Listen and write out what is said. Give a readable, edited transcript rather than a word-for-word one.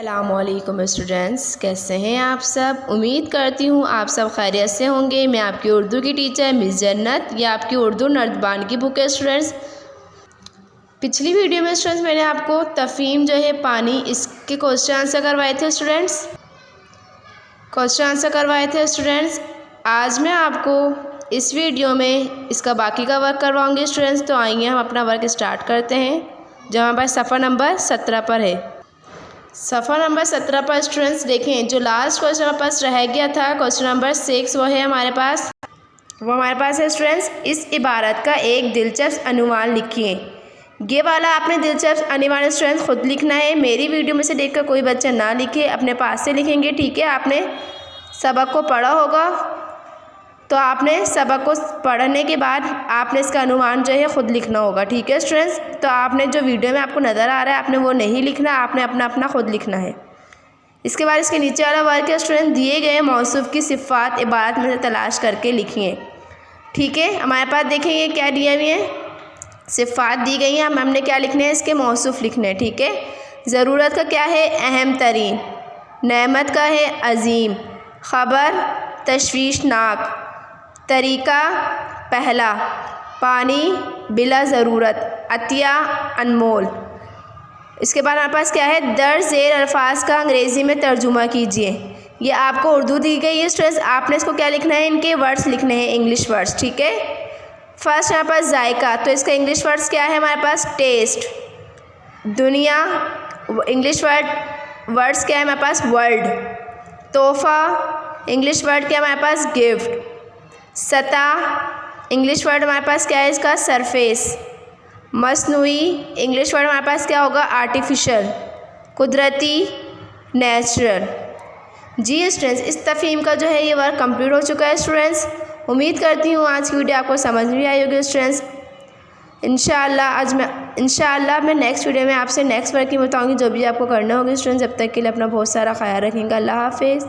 अस्सलामुअलैकुम स्टूडेंट्स, कैसे हैं आप सब। उम्मीद करती हूँ आप सब खैरियत से होंगे। मैं आपकी उर्दू की टीचर मिस जन्नत, या आपकी उर्दू नर्दबान की बुक है स्टूडेंट्स। पिछली वीडियो में स्टूडेंट्स मैंने आपको तफ़हीम जो है पानी, इसके क्वेश्चन आंसर करवाए थे स्टूडेंट्स। आज मैं आपको इस वीडियो में इसका बाकी का वर्क करवाऊँगी स्टूडेंट्स। तो आइए हम अपना वर्क स्टार्ट करते हैं, जो हमारे पास सफ़ा नंबर 17 पर है। सफ़ा नंबर 17 पर स्टूडेंट्स देखें, जो लास्ट क्वेश्चन हमारे पास रह गया था, क्वेश्चन नंबर 6, वो हमारे पास है स्टूडेंट्स। इस इबारत का एक दिलचस्प अनुमान लिखिए। ये वाला आपने दिलचस्प अनुमान स्टूडेंट्स खुद लिखना है। मेरी वीडियो में से देखकर कोई बच्चा ना लिखे, अपने पास से लिखेंगे, ठीक है। आपने सबक को पढ़ा होगा, तो आपने सबक को पढ़ने के बाद आपने इसका अनुमान जो है ख़ुद लिखना होगा, ठीक है स्टूडेंट्स। तो आपने जो वीडियो में आपको नज़र आ रहा है, आपने वो नहीं लिखना, आपने अपना ख़ुद लिखना है। इसके बाद इसके नीचे वाला वर्क है स्टूडेंट, दिए गए मौसूफ़ की सिफ़ात इबारत में से तलाश करके लिखिए, ठीक है। हमारे पास देखेंगे क्या दिए हुए हैं, सिफ़ात दी गई हैं। हमने क्या लिखने हैं, इसके मौसूफ़ लिखने हैं, ठीक है। ज़रूरत का क्या है, अहम तरीन। नेमत का है अज़ीम। ख़बर तशवीशनाक। तरीका पहला। पानी बिला ज़रूरत। अतिया अनमोल। इसके बाद हमारे पास क्या है, दर्ज ज़ेल अल्फाज का अंग्रेज़ी में तर्जुमा कीजिए। ये आपको उर्दू दी गई है स्टूडेंट्स, आपने इसको क्या लिखना है, इनके वर्ड्स लिखने हैं, इंग्लिश वर्ड्स, ठीक है। फर्स्ट हमारे पास जायका, तो इसका इंग्लिश वर्ड्स क्या है हमारे पास, टेस्ट। दुनिया, इंग्लिश वर्ड्स क्या है हमारे पास, वर्ल्ड। तोहफ़ा, इंग्लिश वर्ड क्या है हमारे पास, गिफ्ट। सतह, इंग्लिश वर्ड हमारे पास क्या है इसका, सरफेस। मसनूई, इंग्लिश वर्ड हमारे पास क्या होगा, आर्टिफिशियल। कुदरती, नेचुरल। जी स्टूडेंट्स, इस तफ़हीम का जो है ये वर्क कंप्लीट हो चुका है स्टूडेंट्स। उम्मीद करती हूँ आज की वीडियो आपको समझ में आई होगी स्टूडेंट्स। इंशाअल्लाह मैं नेक्स्ट वीडियो में आपसे नेक्स्ट वर्क की बताऊँगी, जो भी आपको करना होगी स्टूडेंट्स। जब तक के लिए अपना बहुत सारा ख्याल रखेंगे। अल्लाह हाफ़िज़।